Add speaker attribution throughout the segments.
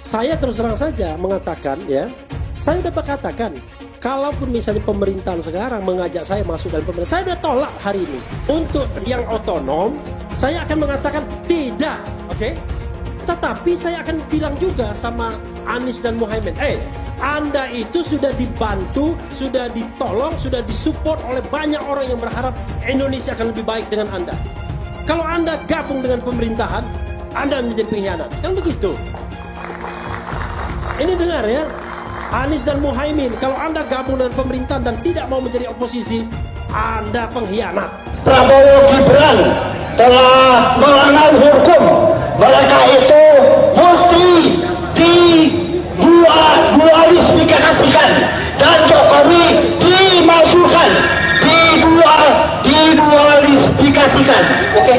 Speaker 1: Saya terus terang saja mengatakan ya, saya udah katakan, kalaupun misalnya pemerintahan sekarang mengajak saya masuk dalam pemerintahan, saya udah tolak hari ini. Untuk yang otonom, saya akan mengatakan tidak, oke? Tetapi saya akan bilang juga sama Anies dan Muhaimin, Anda itu sudah dibantu, sudah ditolong, sudah disupport oleh banyak orang yang berharap Indonesia akan lebih baik dengan Anda. Kalau Anda gabung dengan pemerintahan, Anda menjadi pengkhianat. Kan begitu. Ini dengar ya, Anies dan Muhaimin, kalau Anda gabung dengan pemerintahan dan tidak mau menjadi oposisi, Anda pengkhianat.
Speaker 2: Prabowo Gibran telah melanggar hukum. Mereka itu mesti didualisfikasikan dan Jokowi dimajukan, didualisfikasikan. Oke?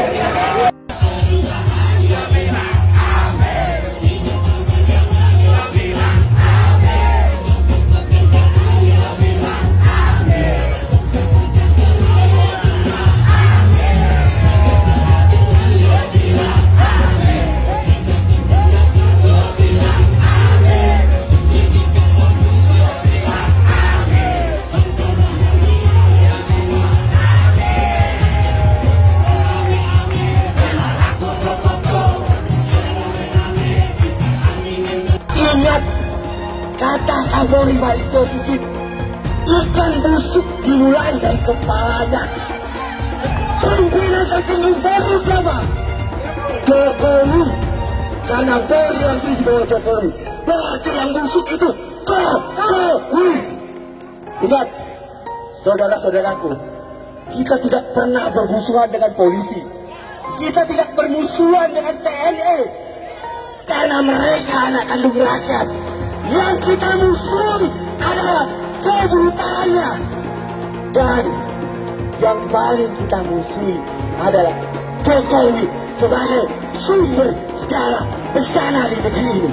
Speaker 2: Ingat kata Kapolri Listio Sigit, ikan busuk dimulai dari kepalanya. Pimpinan tertinggi Polri siapa? Jokowi. Karena Polri langsung dibawa Jokowi, berarti yang busuk itu Jokowi. Ingat, saudara-saudaraku, kita tidak pernah bermusuhan dengan polisi, kita tidak bermusuhan dengan TNI, karena mereka anak kandung rakyat. Yang kita musuhi adalah keburukannya. Dan yang paling kita musuhi adalah Jokowi sebagai sumber segala bencana di negeri ini.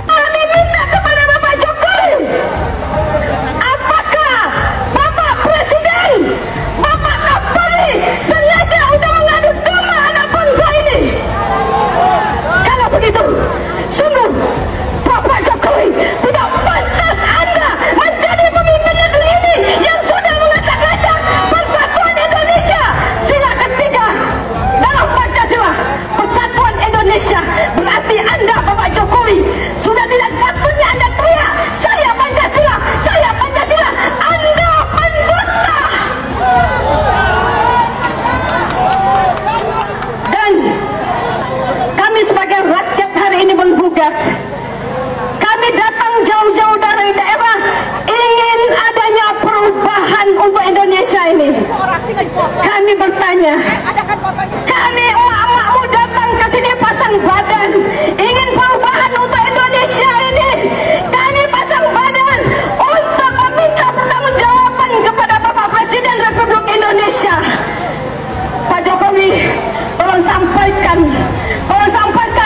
Speaker 3: Kami minta kepada Bapak Jokowi, apakah Bapak Presiden, Bapak Kapolri sengaja udah mengadu domba anak bangsa ini? Kalau begitu, sungguh Bapak Jokowi tidak pantas Anda menjadi pemimpin negeri ini yang sudah mengacak-acak persatuan Indonesia. Sila ketiga dalam Pancasila, persatuan Indonesia. Berarti Anda, Bapak Jokowi, sudah tidak sepatutnya Anda teriak, saya Pancasila, saya Pancasila. Anda pendusta. Dan kami sebagai rakyat hari ini menggugat. Kami datang jauh-jauh dari daerah ingin adanya perubahan untuk Indonesia ini. Kami bertanya, kami emak-emakmu datang ke sini pasang badan ingin perubahan untuk Indonesia ini. Kami pasang badan untuk meminta pertanggungjawaban kepada Bapak Presiden Republik Indonesia. Pak Jokowi, tolong sampaikan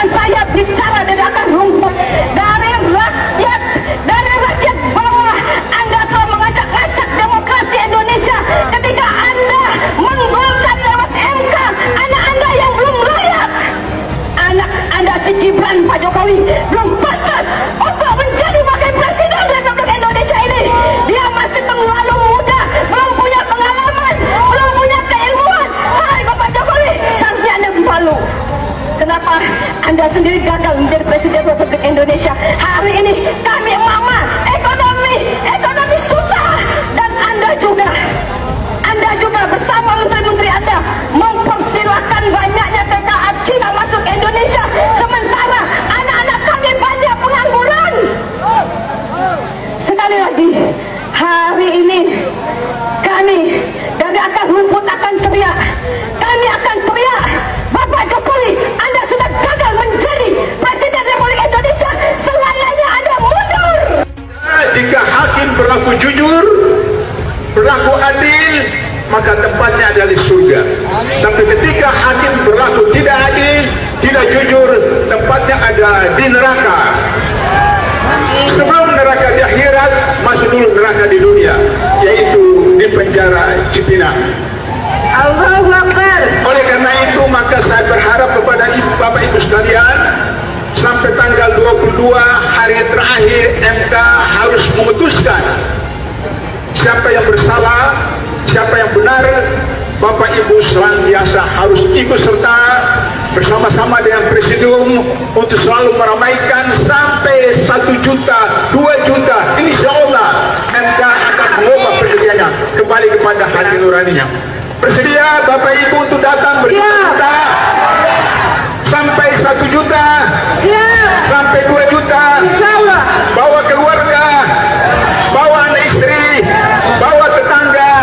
Speaker 3: saya bicara dari akar rumput, dari rakyat bawah. Anda telah mengacak-acak demokrasi Indonesia ketika Anda menggolkan lewat MK anak Anda yang belum layak. Anak Anda si Gibran, Pak Jokowi, belum pantas untuk menjadi wakil presiden Republik Indonesia ini. Dia masih terlalu muda, belum punya pengalaman, belum punya keilmuan. Hai Bapak Jokowi, seharusnya Anda malu. Kenapa Anda sendiri gagal menjadi Presiden Republik Indonesia? Hari ini kami mama, ekonomi susah. Dan Anda juga bersama menteri-menteri Anda mempersilahkan banyaknya TKA Cina masuk ke Indonesia. Sementara anak-anak kami banyak pengangguran. Sekali lagi, hari ini kami dari akar rumput akan teriak. Kami akan teriak, Bapak Jokowi, Anda sudah gagal menjadi Presiden Republik Indonesia. Selayaknya Anda mundur.
Speaker 4: Jika hakim berlaku jujur, berlaku adil, maka tempatnya adalah di surga. Tapi ketika hakim berlaku tidak adil, tidak jujur, tempatnya ada di neraka. Sebelum neraka di akhirat, masuk dulu neraka di dunia, yaitu di penjara Cipinang.
Speaker 3: Allahu Akbar.
Speaker 4: Oleh karena itu, maka saya berharap kepada Bapak Ibu sekalian, sampai tanggal 22 lagi MK harus memutuskan siapa yang bersalah, siapa yang benar. Bapak Ibu senantiasa harus ikut serta bersama-sama dengan Presidium untuk selalu meramaikan sampai 1 juta, 2 juta. Insya Allah MK akan mengubah perjanjiannya kembali kepada hati nuraninya. Bersedia Bapak Ibu untuk datang berjuta sampai 1 juta, sampai 2 juta. Bawa keluarga, bawa anak istri, bawa tetangga.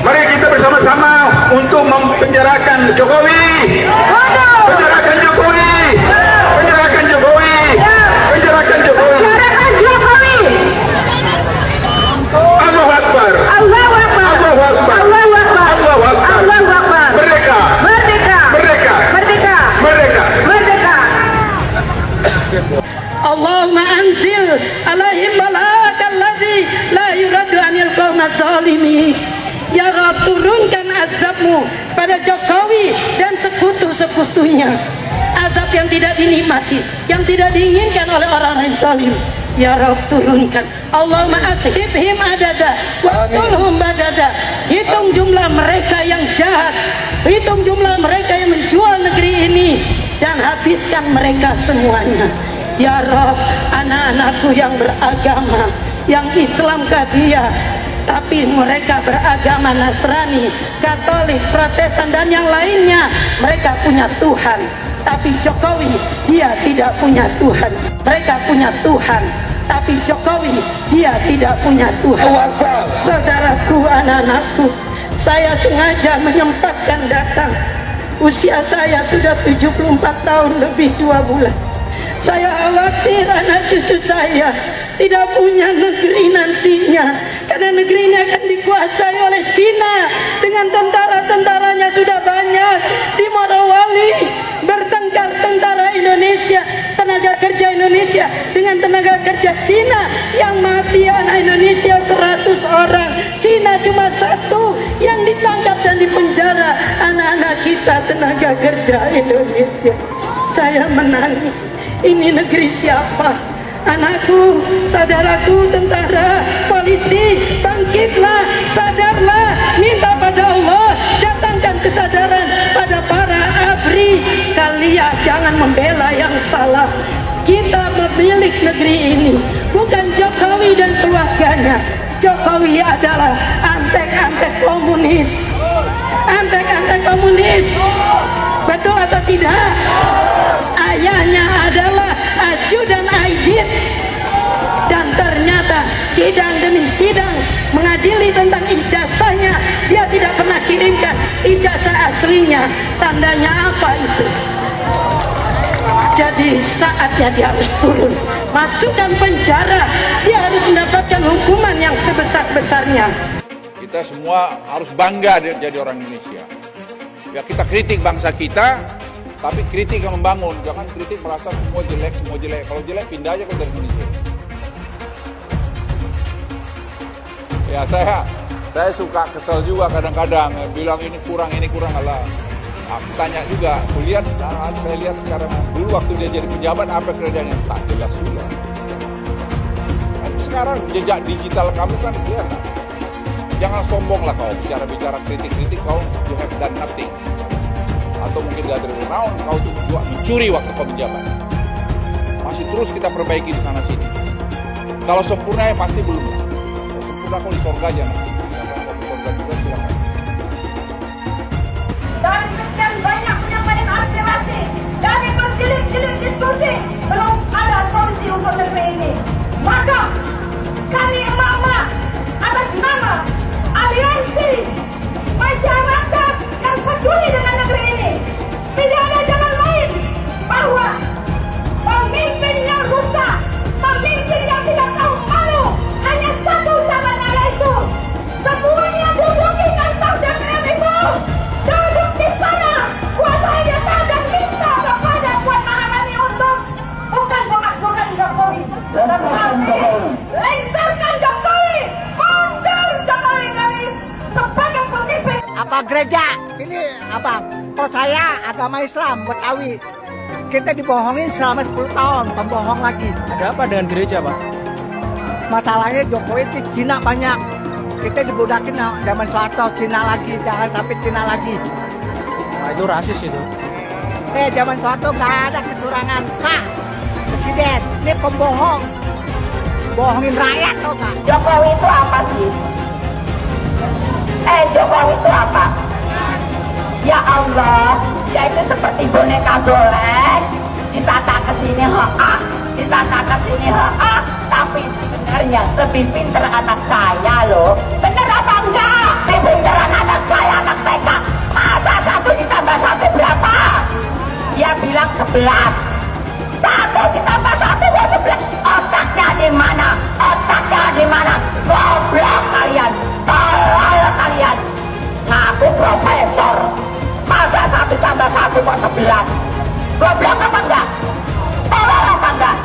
Speaker 4: Mari kita bersama-sama untuk mempenjarakan Jokowi. Penjarakan Jokowi. Penjarakan Jokowi. Penjarakan Jokowi. Allahu Akbar. Allahu Akbar. Allahu Akbar. Allahu Akbar. Allahu Akbar. Merdeka. Merdeka. Merdeka. Merdeka. Merdeka. Merdeka.
Speaker 5: Allahumma anzil alaihim bala'akal ladzi la yuradu anil qawmat zalimin. Ya Rabb, turunkan azabmu pada Jokowi dan sekutu-sekutunya. Azab yang tidak dinikmati, yang tidak diinginkan oleh orang-orang zalim. Ya Rabb, turunkan. Allahumma ashibhim adada waqtulhum badada. Hitung jumlah mereka yang jahat, hitung jumlah mereka yang menjual negeri ini, dan habiskan mereka semuanya. Ya Rabb, anak-anakku yang beragama, yang Islam Qadiyah, tapi mereka beragama Nasrani, Katolik, Protestan dan yang lainnya, mereka punya Tuhan. Tapi Jokowi, dia tidak punya Tuhan. Mereka punya Tuhan, tapi Jokowi, dia tidak punya Tuhan. Saudaraku, anak-anakku, saya sengaja menyempatkan datang. Usia saya sudah 74 tahun lebih 2 bulan. Saya khawatir anak cucu saya tidak punya negeri nantinya, karena negeri ini akan dikuasai oleh Cina dengan tentara-tentaranya sudah banyak. Di Morowali bertengkar tentara Indonesia, tenaga kerja Indonesia dengan tenaga kerja Cina, yang mati anak Indonesia 100 orang, Cina cuma 1 yang ditangkap dan dipenjara anak-anak kita tenaga kerja Indonesia. Saya menangis. Ini negeri siapa? Anakku, saudaraku, tentara, polisi, bangkitlah, sadarlah, minta pada Allah, datangkan kesadaran pada para ABRI. Kalian jangan membela yang salah. Kita pemilik negeri ini, bukan Jokowi dan keluarganya. Jokowi adalah antek-antek komunis. Antek-antek komunis. Betul atau tidak? Ayahnya adalah ajudan Aidit, dan ternyata sidang demi sidang mengadili tentang ijazahnya, dia tidak pernah kirimkan ijazah aslinya. Tandanya apa itu? Jadi saatnya dia harus turun, masukkan penjara, dia harus mendapatkan hukuman yang sebesar-besarnya.
Speaker 6: Kita semua harus bangga jadi orang Indonesia. Ya, kita kritik bangsa kita, tapi kritik yang membangun. Jangan kritik merasa semua jelek, semua jelek. Kalau jelek pindah aja ke dari Indonesia. Ya, saya suka kesel juga kadang-kadang, bilang ini kurang Allah. Aku tanya juga, saya lihat sekarang, dulu waktu dia jadi pejabat apa kerjanya? Tak jelas juga. Sekarang jejak digital kamu kan kelihatan. Jangan sombong lah kau, bicara kritik-kritik kau, you have done nothing. Atau mungkin gak ada renown, kau tuh juga mencuri waktu kau menjabat. Masih terus kita perbaiki di sana sini. Kalau sempurna ya pasti belum. Kalau sempurna kau di surga aja nanti. Siapa yang mau di surga juga silakan.
Speaker 3: Dari sekian banyak penyampaian aspirasi, dari berjilid-jilid diskusi, belum ada solusi untuk negeri ini. Maka kami emak-emak atas nama aliansi masyarakat yang peduli dengan negeri ini, tidak ada jalan lain bahwa pemimpin yang rusak, pemimpin yang tidak tahu malu, hanya satu caranya, yaitu semuanya duduk di kantor DPR itu, duduk di sana, kuasai data dan minta kepada Puan Maharani untuk bukan memakzulkan Jokowi, tetapi lengserkan Jokowi, mundur Jokowi dari sebagai pemimpin.
Speaker 7: Apa gereja? Ini apa? Kok saya agama Islam Betawi.
Speaker 2: Kita dibohongin selama 10 tahun, pembohong lagi.
Speaker 7: Ada apa dengan gereja, Pak?
Speaker 2: Masalahnya Jokowi itu Cina banyak. Kita dibudakin zaman Soeharto, Cina lagi, jangan sampai Cina lagi.
Speaker 7: Nah, itu rasis itu.
Speaker 2: Zaman Soeharto nggak ada kecurangan. Sah, presiden, ini pembohong. Bohongin rakyat tau nggak?
Speaker 3: Jokowi itu apa sih? Jokowi itu apa? Ya Allah, dia itu seperti boneka golek, ditata ke sini ditata ke sini tapi sebenarnya lebih pinter anak saya loh. Bener apa enggak? Lebih pinteran anak saya, anak TK. Masa 1 ditambah 1 berapa? Dia bilang 11. 1 ditambah 1 ya 11. Otaknya di mana? Otaknya di mana? Goblok kalian, tolol kalian. Ngaku profesor. Masa 1 tambah 1 kok 11? Goblok apa enggak? Tolol apa enggak?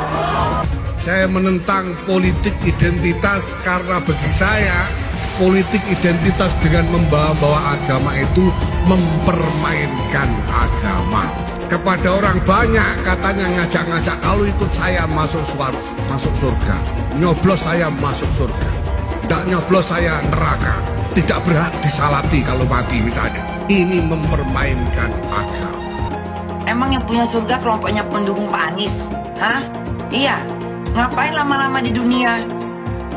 Speaker 8: Saya menentang politik identitas karena bagi saya politik identitas dengan membawa-bawa agama itu mempermainkan agama. Kepada orang banyak katanya ngajak-ngajak, kalau ikut saya masuk surga, nyoblos saya masuk surga, tidak nyoblos saya neraka, tidak berhak disalati kalau mati misalnya. Ini mempermainkan agama.
Speaker 9: Emang yang punya surga kelompoknya pendukung Pak Anies? Hah? Iya. Ngapain lama-lama di dunia?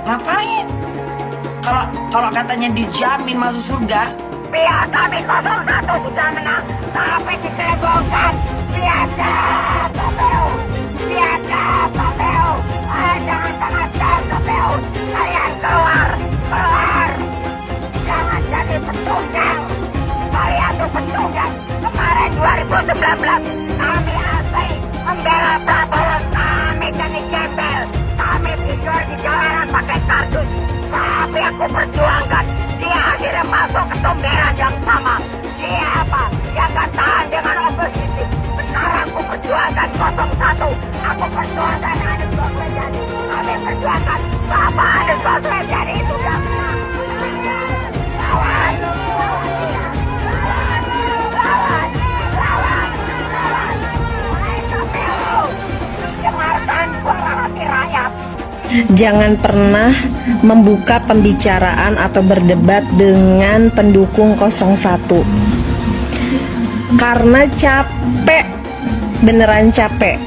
Speaker 9: Ngapain? Kalau katanya dijamin masuk surga,
Speaker 3: Pihak kami 01 sudah menang, tapi dicebongkan. Biadab KPU, biadab KPU. Jangan tengah-tengah KPU. Kalian keluar. Jangan jadi pecundang. Kalian tuh pecundang. Kemarin 2019 kami asli membela Prabowo. Kami jadi gembel. Kami tidur di jalanan pakai kardus. Tapi aku perjuangkan. Dia akhirnya masuk ke tomberan yang sama. Dia apa? Dia gak tahan dengan oposisi. Sekarang aku perjuangkan 01. Aku perjuangkan Anies Baswedan. Kami perjuangkan Bapak Anies Baswedan itu yang menang. Lawan dia. Lawan. Hai KPU. Dengarkan suara hati rakyat.
Speaker 10: Jangan pernah membuka pembicaraan atau berdebat dengan pendukung 01. Karena capek, beneran capek.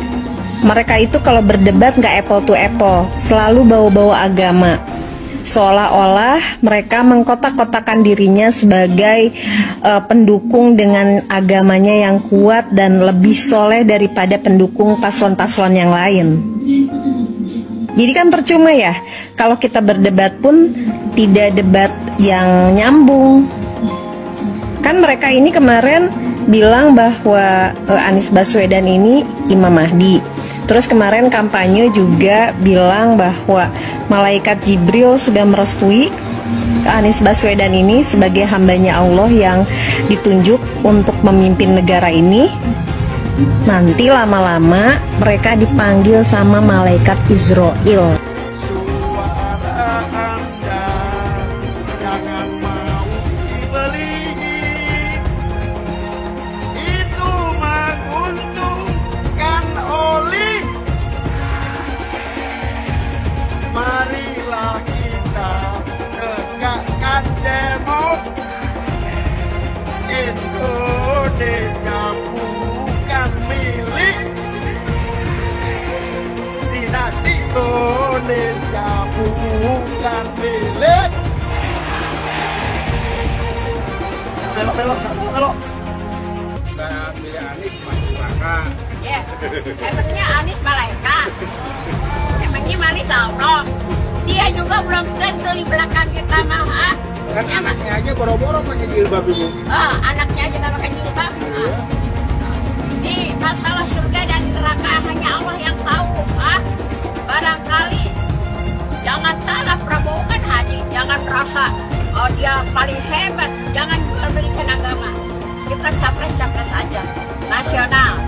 Speaker 10: Mereka itu kalau berdebat nggak apple to apple, selalu bawa-bawa agama. Seolah-olah mereka mengkotak-kotakan dirinya sebagai pendukung dengan agamanya yang kuat dan lebih soleh daripada pendukung paslon-paslon yang lain. Jadi kan percuma ya, kalau kita berdebat pun tidak debat yang nyambung. Kan mereka ini kemarin bilang bahwa Anies Baswedan ini Imam Mahdi. Terus kemarin kampanye juga bilang bahwa Malaikat Jibril sudah merestui Anies Baswedan ini sebagai hambanya Allah yang ditunjuk untuk memimpin negara ini. Nanti lama-lama mereka dipanggil sama malaikat Israel.
Speaker 2: Suara Anda jangan mau dibeli. Itu menguntungkan oli. Marilah kita tegakkan demo. Indonesia bukan milik dinasti. Indonesia bukan milik. Belok.
Speaker 8: Dan pilih Anies masuk neraka.
Speaker 3: Ya, emangnya Anies malaikat? Emangnya Anies Allah? Dia juga belum tentu di belakang kita mah.
Speaker 8: Kan anaknya aja boro-boro pakai jilbab ini.
Speaker 3: Anaknya aja nggak pakai jilbab. Nih, masalah surga dan neraka hanya Allah yang tahu. Barangkali jangan salah, Prabowo kan haji. Jangan merasa dia paling hebat. Jangan memberikan agama. Kita capres-capres aja. Nasional.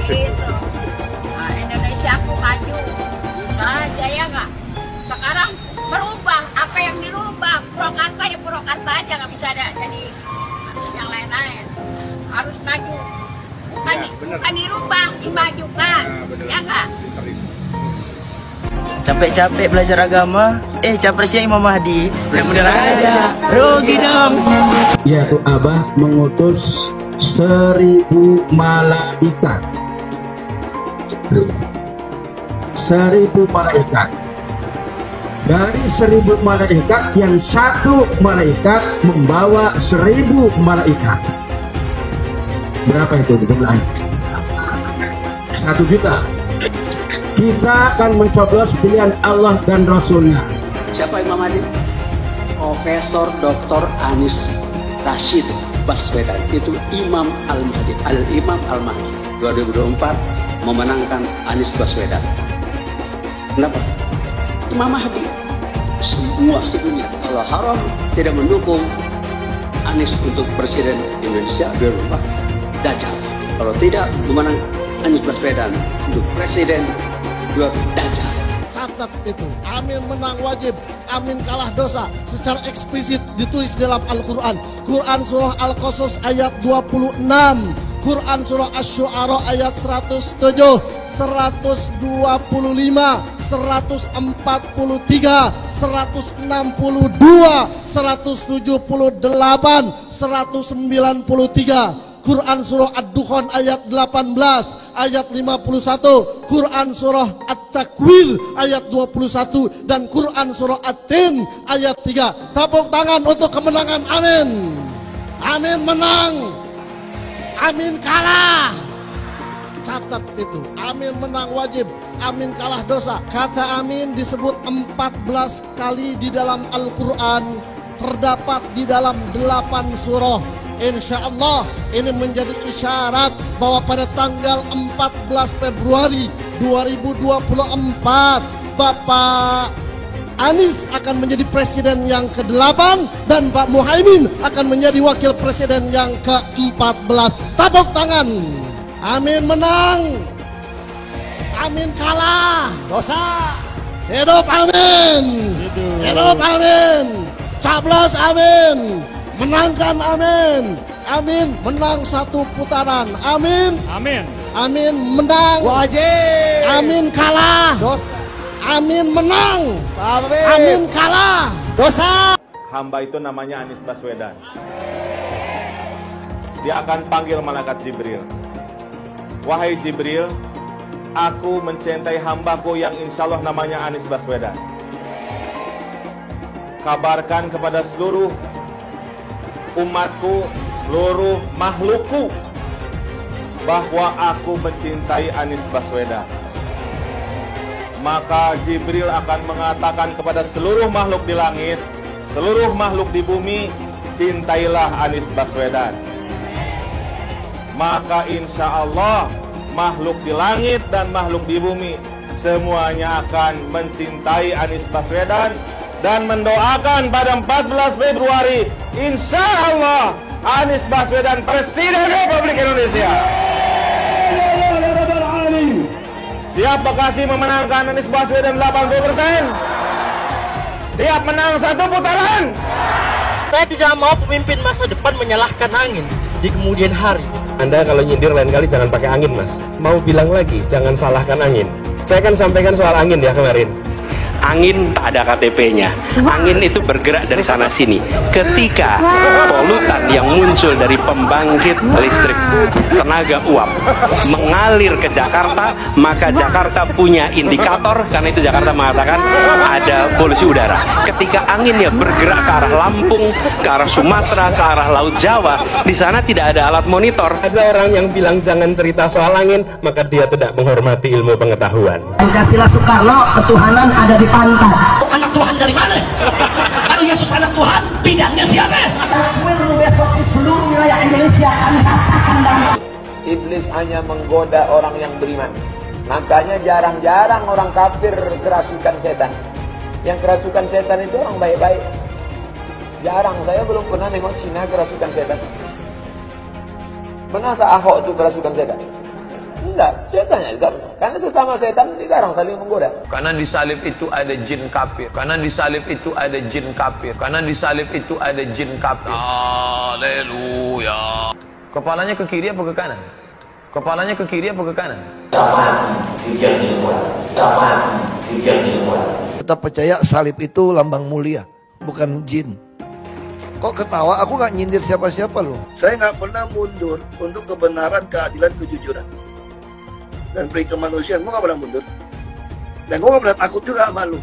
Speaker 3: Gitu. Indonesia aku maju. Jaya nggak? Sekarang berubah. Apa yang dirubah? Purwakarta ya Purwakarta aja, nggak bisa ada jadi yang lain-lain. Harus maju. bukan dirubah, dimajukan. Ya nggak?
Speaker 11: Capek-capek belajar agama, capresnya Imam Mahdi. Mudah-mudahan aja. Rugi dong.
Speaker 12: Yaitu Abah mengutus 1000 malaikat. 1000 malaikat. Dari 1000 malaikat, yang satu malaikat membawa 1000 malaikat. Berapa itu di sebelahnya? 1 juta. Kita akan mencoblos pilihan Allah dan Rasulnya.
Speaker 13: Siapa Imam Mahdi? Profesor Dr. Anies Rashid Baswedan. Itu Imam Al-Mahdi. Al-Imam Al-Mahdi 2024 memenangkan Anies Baswedan. Kenapa? Imam Mahdi. Semua sedunia kalau haram tidak mendukung Anies untuk Presiden Indonesia 2024, Dajjal. Kalau tidak memenang Anies Baswedan untuk Presiden, Dajjal.
Speaker 14: Catat itu, amin menang wajib, amin kalah dosa. Secara eksplisit ditulis dalam Al-Quran. Quran surah Al-Qasas ayat 26, Quran surah Asy-Syu'ara ayat 107, 125, 143, 162, 178, 193. Quran surah Ad-Dukhan ayat 18, ayat 51, Quran surah At-Takwir ayat 21, dan Quran surah At-Tin ayat 3. Tepuk tangan untuk kemenangan, amin. Amin menang, amin kalah. Catat itu, amin menang wajib, amin kalah dosa. Kata amin disebut 14 kali di dalam Al-Quran, terdapat di dalam 8 surah. Insya Allah ini menjadi isyarat bahwa pada tanggal 14 Februari 2024 Bapak Anies akan menjadi presiden yang ke-8 dan Pak Muhaimin akan menjadi wakil presiden yang ke-14. Tepuk tangan. Amin menang, amin kalah dosa. Hidup amin, hidup amin, caplos amin, menangkan amin, amin menang 1 putaran, amin,
Speaker 15: amin,
Speaker 14: amin menang
Speaker 15: wajib,
Speaker 14: amin kalah
Speaker 15: dosa,
Speaker 14: amin menang, amin kalah dosa.
Speaker 16: Hamba itu namanya Anies Baswedan. Dia akan panggil malaikat Jibril. Wahai Jibril, aku mencintai hambaku yang insya Allah namanya Anies Baswedan. Kabarkan kepada seluruh umatku, seluruh makhlukku, bahwa aku mencintai Anies Baswedan. Maka Jibril akan mengatakan kepada seluruh makhluk di langit, seluruh makhluk di bumi, cintailah Anies Baswedan. Maka insya Allah makhluk di langit dan makhluk di bumi semuanya akan mencintai Anies Baswedan dan mendoakan pada 14 Februari insya Allah Anies Baswedan Presiden Republik Indonesia. Siap Bekasi memenangkan Anies Baswedan 80%? Siap menang 1 putaran?
Speaker 17: Saya tidak mau pemimpin masa depan menyalahkan angin di kemudian hari.
Speaker 18: Anda kalau nyindir lain kali jangan pakai angin, Mas. Mau bilang lagi, jangan salahkan angin. Saya kan sampaikan soal angin ya kemarin.
Speaker 19: Angin tak ada KTP-nya. Angin itu bergerak dari sana sini. Ketika polutan yang muncul dari pembangkit listrik tenaga uap mengalir ke Jakarta, maka Jakarta punya indikator, karena itu Jakarta mengatakan ada polusi udara. Ketika anginnya bergerak ke arah Lampung, ke arah Sumatera, ke arah Laut Jawa, di sana tidak ada alat monitor.
Speaker 18: Ada orang yang bilang jangan cerita soal angin, maka dia tidak menghormati ilmu pengetahuan.
Speaker 20: Pancasila Soekarno, ketuhanan ada di pantat.
Speaker 21: Anak Tuhan dari mana? Kalau Yesus anak Tuhan, bidangnya siapa?
Speaker 20: Besok di seluruh wilayah Indonesia kami katakan damai.
Speaker 22: Iblis hanya menggoda orang yang beriman. Makanya jarang-jarang orang kafir kerasukan setan. Yang kerasukan setan itu orang baik-baik. Jarang, saya belum pernah nengok Cina kerasukan setan. Pernahkah Ahok itu kerasukan setan? Enggak, setannya juga. Karena sesama setan dilarang saling menggoda.
Speaker 23: Karena di salib itu ada jin kafir. Karena di salib itu ada jin kafir. Karena di salib itu ada jin kafir. Haleluya. Kepalanya ke kiri apa ke kanan? Kepalanya ke kiri apa ke kanan?
Speaker 1: Kita percaya salib itu lambang mulia, bukan jin. Kok ketawa? Aku nggak nyindir siapa-siapa loh. Saya nggak pernah mundur untuk kebenaran, keadilan, kejujuran. Dan peri kemanusiaan, gue nggak pernah mundur. Dan gue nggak pernah takut juga sama lu.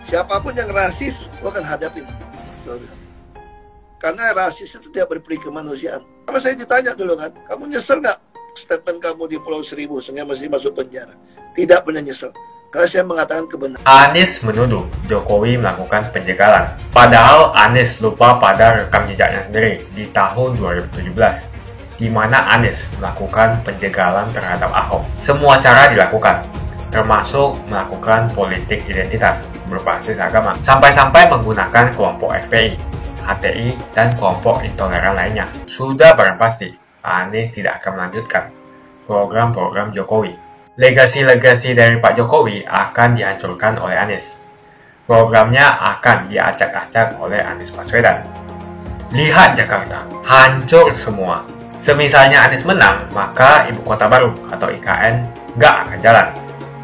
Speaker 1: Siapapun yang rasis, gue akan hadapin. Karena rasis itu tidak berperi kemanusiaan. Sama saya ditanya dulu kan, kamu nyesel nggak statement kamu di Pulau Seribu sehingga masih masuk penjara? Tidak pernah nyesel. Karena saya mengatakan kebenaran.
Speaker 4: Anies menuduh Jokowi melakukan penjegalan. Padahal Anies lupa pada rekam jejaknya sendiri di tahun 2017, di mana Anies melakukan penjegalan terhadap Ahok. Semua cara dilakukan, termasuk melakukan politik identitas berbasis agama, sampai-sampai menggunakan kelompok FPI, HTI, dan kelompok intoleran lainnya. Sudah barang pasti, Anies tidak akan melanjutkan program-program Jokowi. Legasi-legasi dari Pak Jokowi akan dihancurkan oleh Anies. Programnya akan diacak-acak oleh Anies Baswedan. Lihat Jakarta, hancur semua. Semisalnya Anies menang, maka Ibu Kota Baru atau IKN nggak akan jalan.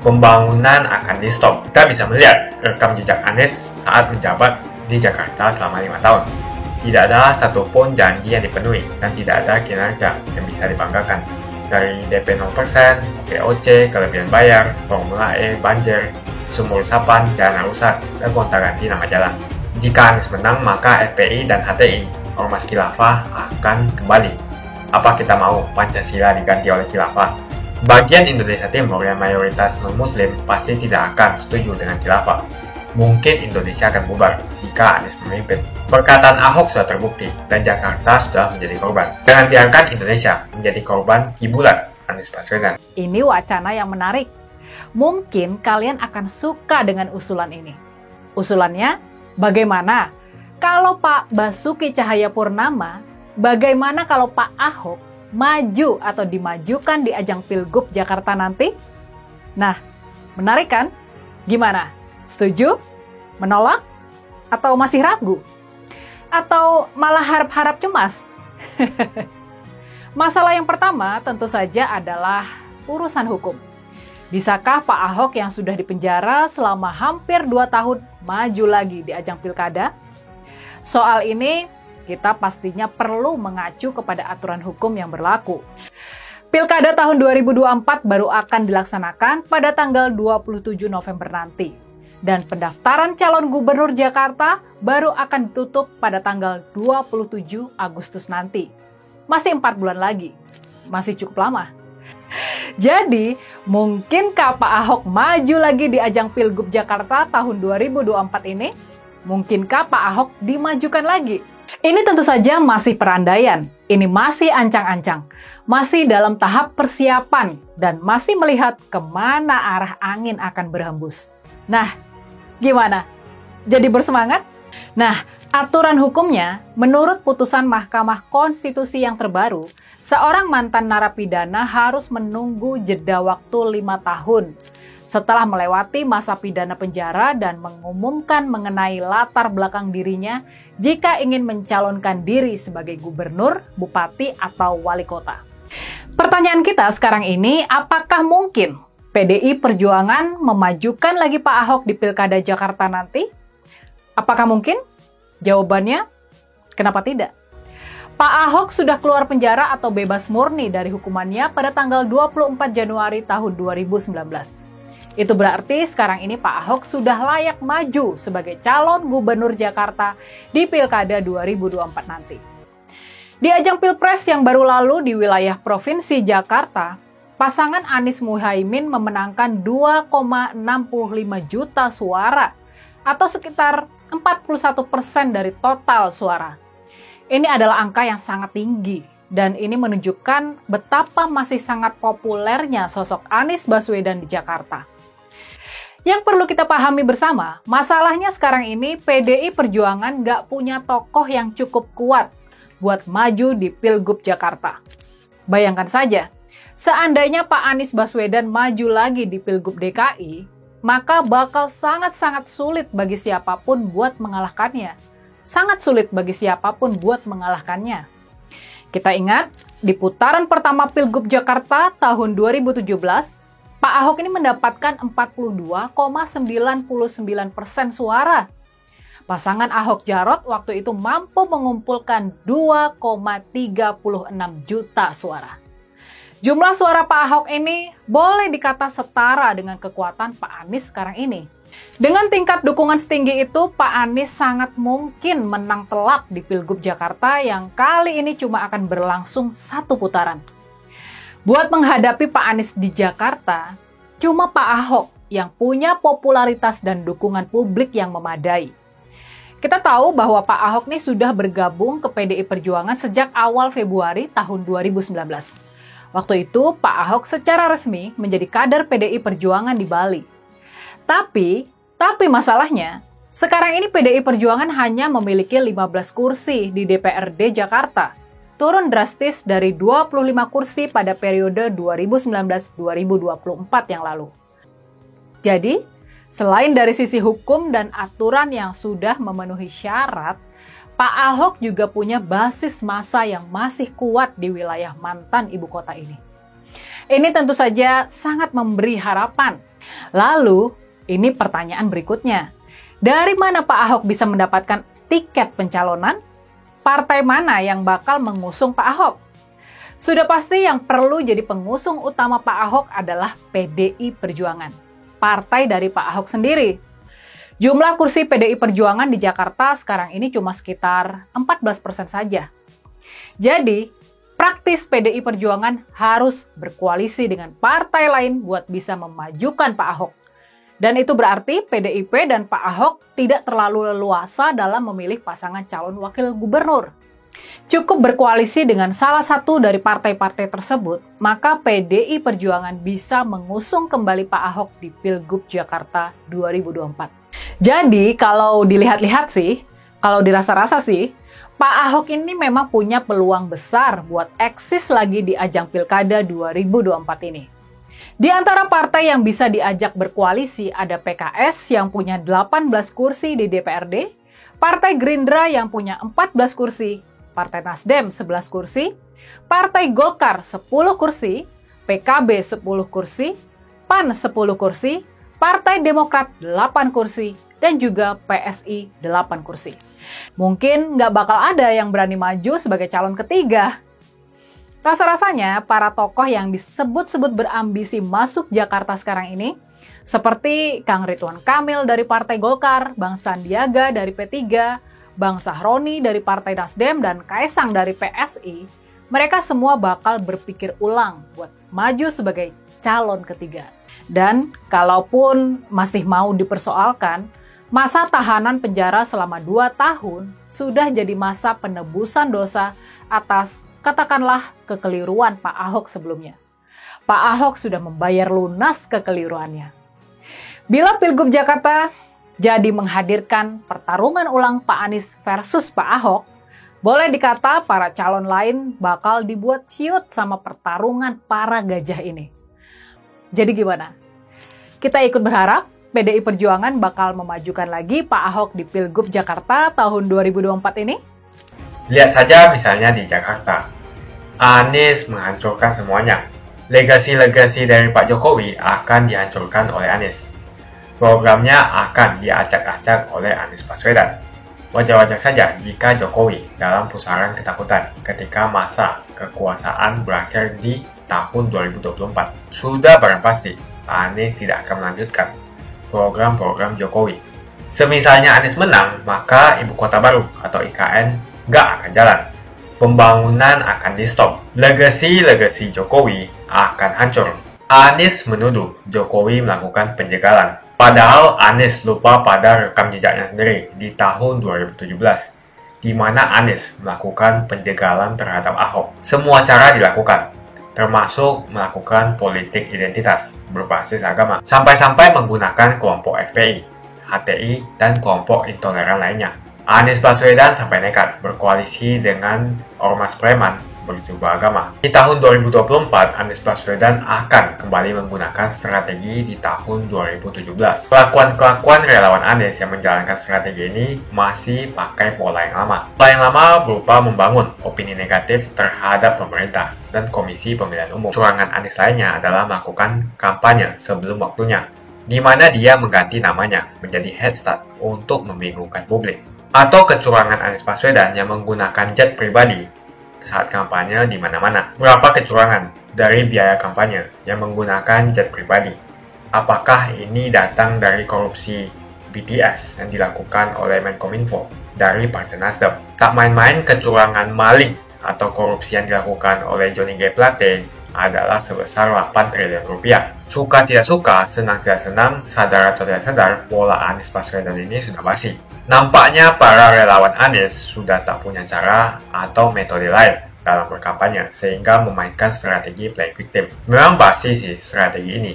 Speaker 4: Pembangunan akan di-stop. Kita bisa melihat rekam jejak Anies saat menjabat di Jakarta selama 5 tahun. Tidak ada satupun janji yang dipenuhi dan tidak ada kinerja yang bisa dibanggakan. Dari DP 0%, BOC, kelebihan bayar, Formula E, banjir, sumur resapan, jalan rusak, dan gonta-ganti nama jalan. Jika Anies menang, maka FPI dan HTI, Ormas Khilafah, akan kembali. Apa kita mau Pancasila diganti oleh Khilafah? Bagian Indonesia Timur yang mayoritas non-Muslim pasti tidak akan setuju dengan Khilafah. Mungkin Indonesia akan bubar jika Anies memimpin. Perkataan Ahok sudah terbukti dan Jakarta sudah menjadi korban. Jangan biarkan Indonesia menjadi korban kibulan Anies Baswedan.
Speaker 15: Ini wacana yang menarik. Mungkin kalian akan suka dengan usulan ini. Usulannya, bagaimana kalau Pak Basuki Cahayapurnama, bagaimana kalau Pak Ahok maju atau dimajukan di ajang Pilgub Jakarta nanti? Nah, menarik kan? Gimana? Setuju? Menolak? Atau masih ragu? Atau malah harap-harap cemas? Masalah yang pertama tentu saja adalah urusan hukum. Bisakah Pak Ahok yang sudah dipenjara selama hampir 2 tahun maju lagi di ajang pilkada? Soal ini kita pastinya perlu mengacu kepada aturan hukum yang berlaku. Pilkada tahun 2024 baru akan dilaksanakan pada tanggal 27 November nanti. Dan pendaftaran calon gubernur Jakarta baru akan ditutup pada tanggal 27 Agustus nanti. Masih 4 bulan lagi. Masih cukup lama. Jadi, mungkinkah Pak Ahok maju lagi di ajang Pilgub Jakarta tahun 2024 ini? Mungkinkah Pak Ahok dimajukan lagi? Ini tentu saja masih perandaian. Ini masih ancang-ancang. Masih dalam tahap persiapan dan masih melihat kemana arah angin akan berhembus. Nah, gimana? Jadi bersemangat? Nah, aturan hukumnya, menurut putusan Mahkamah Konstitusi yang terbaru, seorang mantan narapidana harus menunggu jeda waktu 5 tahun setelah melewati masa pidana penjara dan mengumumkan mengenai latar belakang dirinya jika ingin mencalonkan diri sebagai gubernur, bupati, atau wali kota. Pertanyaan kita sekarang ini, apakah mungkin PDI Perjuangan memajukan lagi Pak Ahok di Pilkada Jakarta nanti? Apakah mungkin? Jawabannya, kenapa tidak? Pak Ahok sudah keluar penjara atau bebas murni dari hukumannya pada tanggal 24 Januari tahun 2019. Itu berarti sekarang ini Pak Ahok sudah layak maju sebagai calon gubernur Jakarta di Pilkada 2024 nanti. Di ajang Pilpres yang baru lalu di wilayah Provinsi Jakarta, pasangan Anies Muhaimin memenangkan 2,65 juta suara atau sekitar 41% dari total suara. Ini adalah angka yang sangat tinggi dan ini menunjukkan betapa masih sangat populernya sosok Anies Baswedan di Jakarta. Yang perlu kita pahami bersama, masalahnya sekarang ini PDI Perjuangan nggak punya tokoh yang cukup kuat buat maju di Pilgub Jakarta. Bayangkan saja, seandainya Pak Anies Baswedan maju lagi di Pilgub DKI, maka bakal sangat-sangat sulit bagi siapapun buat mengalahkannya. Sangat sulit bagi siapapun buat mengalahkannya. Kita ingat, di putaran pertama Pilgub Jakarta tahun 2017, Pak Ahok ini mendapatkan 42,99% suara. Pasangan Ahok-Jarot waktu itu mampu mengumpulkan 2,36 juta suara. Jumlah suara Pak Ahok ini boleh dikata setara dengan kekuatan Pak Anies sekarang ini. Dengan tingkat dukungan setinggi itu, Pak Anies sangat mungkin menang telak di Pilgub Jakarta yang kali ini cuma akan berlangsung 1 putaran. Buat menghadapi Pak Anies di Jakarta, cuma Pak Ahok yang punya popularitas dan dukungan publik yang memadai. Kita tahu bahwa Pak Ahok nih sudah bergabung ke PDI Perjuangan sejak awal Februari tahun 2019. Waktu itu, Pak Ahok secara resmi menjadi kader PDI Perjuangan di Bali. Tapi masalahnya, sekarang ini PDI Perjuangan hanya memiliki 15 kursi di DPRD Jakarta, turun drastis dari 25 kursi pada periode 2019-2024 yang lalu. Jadi, selain dari sisi hukum dan aturan yang sudah memenuhi syarat, Pak Ahok juga punya basis massa yang masih kuat di wilayah mantan ibu kota ini. Ini tentu saja sangat memberi harapan. Lalu, ini pertanyaan berikutnya. Dari mana Pak Ahok bisa mendapatkan tiket pencalonan? Partai mana yang bakal mengusung Pak Ahok? Sudah pasti yang perlu jadi pengusung utama Pak Ahok adalah PDI Perjuangan, partai dari Pak Ahok sendiri. Jumlah kursi PDI Perjuangan di Jakarta sekarang ini cuma sekitar 14% saja. Jadi, praktis PDI Perjuangan harus berkoalisi dengan partai lain buat bisa memajukan Pak Ahok. Dan itu berarti PDIP dan Pak Ahok tidak terlalu leluasa dalam memilih pasangan calon wakil gubernur. Cukup berkoalisi dengan salah satu dari partai-partai tersebut, maka PDI Perjuangan bisa mengusung kembali Pak Ahok di Pilgub Jakarta 2024. Jadi kalau dilihat-lihat sih, kalau dirasa-rasa sih, Pak Ahok ini memang punya peluang besar buat eksis lagi di ajang Pilkada 2024 ini. Di antara partai yang bisa diajak berkoalisi ada PKS yang punya 18 kursi di DPRD, Partai Gerindra yang punya 14 kursi, Partai Nasdem 11 kursi, Partai Golkar 10 kursi, PKB 10 kursi, PAN 10 kursi, Partai Demokrat 8 kursi, dan juga PSI 8 kursi. Mungkin nggak bakal ada yang berani maju sebagai calon ketiga. Rasa-rasanya para tokoh yang disebut-sebut berambisi masuk Jakarta sekarang ini, seperti Kang Ridwan Kamil dari Partai Golkar, Bang Sandiaga dari P3, Bang Sahroni dari Partai Nasdem, dan Kaesang dari PSI, mereka semua bakal berpikir ulang buat maju sebagai calon ketiga. Dan kalaupun masih mau dipersoalkan, masa tahanan penjara selama 2 tahun sudah jadi masa penebusan dosa atas, katakanlah, kekeliruan Pak Ahok sebelumnya. Pak Ahok sudah membayar lunas kekeliruannya. Bila Pilgub Jakarta jadi menghadirkan pertarungan ulang Pak Anies versus Pak Ahok, boleh dikata para calon lain bakal dibuat ciut sama pertarungan para gajah ini. Jadi gimana? Kita ikut berharap PDI Perjuangan bakal memajukan lagi Pak Ahok di Pilgub Jakarta tahun 2024 ini?
Speaker 4: Lihat saja misalnya di Jakarta. Anies menghancurkan semuanya. Legasi-legasi dari Pak Jokowi akan dihancurkan oleh Anies. Programnya akan diacak-acak oleh Anies Baswedan. Wajar-wajar saja jika Jokowi dalam pusaran ketakutan ketika masa kekuasaan berakhir di tahun 2024. Sudah barang pasti, Anies tidak akan melanjutkan program-program Jokowi. Semisalnya Anies menang, maka Ibu Kota Baru atau IKN nggak akan jalan. Pembangunan akan di-stop. Legasi-legasi Jokowi akan hancur. Anies menuduh Jokowi melakukan penjagalan. Padahal Anies lupa pada rekam jejaknya sendiri di tahun 2017, di mana Anies melakukan penjagalan terhadap Ahok. Semua cara dilakukan, termasuk melakukan politik identitas berbasis agama, sampai-sampai menggunakan kelompok FPI, HTI, dan kelompok intoleran lainnya. Anies Baswedan sampai nekat berkoalisi dengan ormas preman berjubah agama. Di tahun 2024, Anies Baswedan akan kembali menggunakan strategi di tahun 2017. Kelakuan relawan Anies yang menjalankan strategi ini masih pakai pola yang lama. Pola yang lama berupa membangun opini negatif terhadap pemerintah dan Komisi Pemilihan Umum. Curangan Anies lainnya adalah melakukan kampanye sebelum waktunya, di mana dia mengganti namanya menjadi head start untuk membingungkan publik. Atau kecurangan Anies Baswedan yang menggunakan jet pribadi saat kampanye di mana-mana. Berapa kecurangan dari biaya kampanye yang menggunakan jet pribadi? Apakah ini datang dari korupsi BTS yang dilakukan oleh Menkominfo dari Partai Nasdem? Tak main-main kecurangan maling atau korupsi yang dilakukan oleh Johnny G. Plate adalah sebesar 8 triliun rupiah. Suka tidak suka, senang tidak senang, sadar atau tidak sadar, pola Anies Baswedan ini sudah basi. Nampaknya para relawan Anies sudah tak punya cara atau metode lain dalam berkampanye sehingga memainkan strategi playing victim. Memang basi sih strategi ini,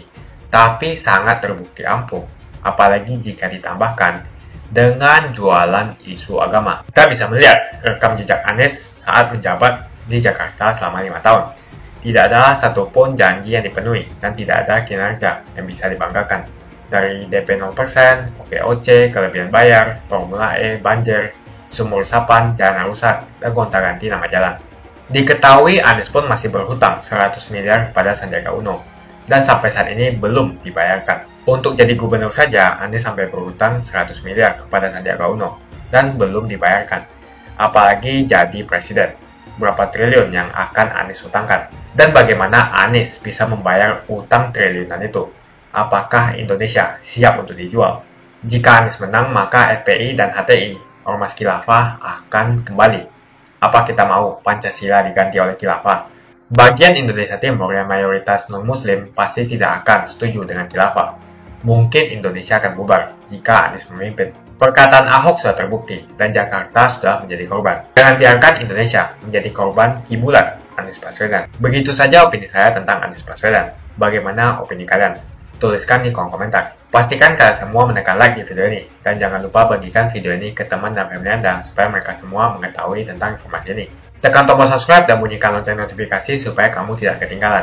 Speaker 4: tapi sangat terbukti ampuh, apalagi jika ditambahkan dengan jualan isu agama. Kita bisa melihat rekam jejak Anies saat menjabat di Jakarta selama 5 tahun. Tidak ada satupun janji yang dipenuhi dan tidak ada kinerja yang bisa dibanggakan. Dari DP 0%, OPOC, kelebihan bayar, Formula E, banjir, sumur resapan, jalan rusak, dan gonta-ganti nama jalan. Diketahui Anies pun masih berhutang 100 miliar kepada Sandiaga Uno, dan sampai saat ini belum dibayarkan. Untuk jadi gubernur saja, Anies sampai berhutang 100 miliar kepada Sandiaga Uno, dan belum dibayarkan. Apalagi jadi presiden, berapa triliun yang akan Anies hutangkan? Dan bagaimana Anies bisa membayar utang triliunan itu? Apakah Indonesia siap untuk dijual? Jika Anies menang, maka FPI dan HTI, Ormas Khilafah, akan kembali. Apa kita mau Pancasila diganti oleh Khilafah? Bagian Indonesia Timur yang mayoritas non-Muslim pasti tidak akan setuju dengan Khilafah. Mungkin Indonesia akan bubar jika Anies memimpin. Perkataan Ahok sudah terbukti dan Jakarta sudah menjadi korban. Jangan biarkan Indonesia menjadi korban kibulan Anies Baswedan. Begitu saja opini saya tentang Anies Baswedan. Bagaimana opini kalian? Tuliskan di kolom komentar. Pastikan kalian semua menekan like di video ini. Dan jangan lupa bagikan video ini ke teman dan family Anda supaya mereka semua mengetahui tentang informasi ini. Tekan tombol subscribe dan bunyikan lonceng notifikasi supaya kamu tidak ketinggalan.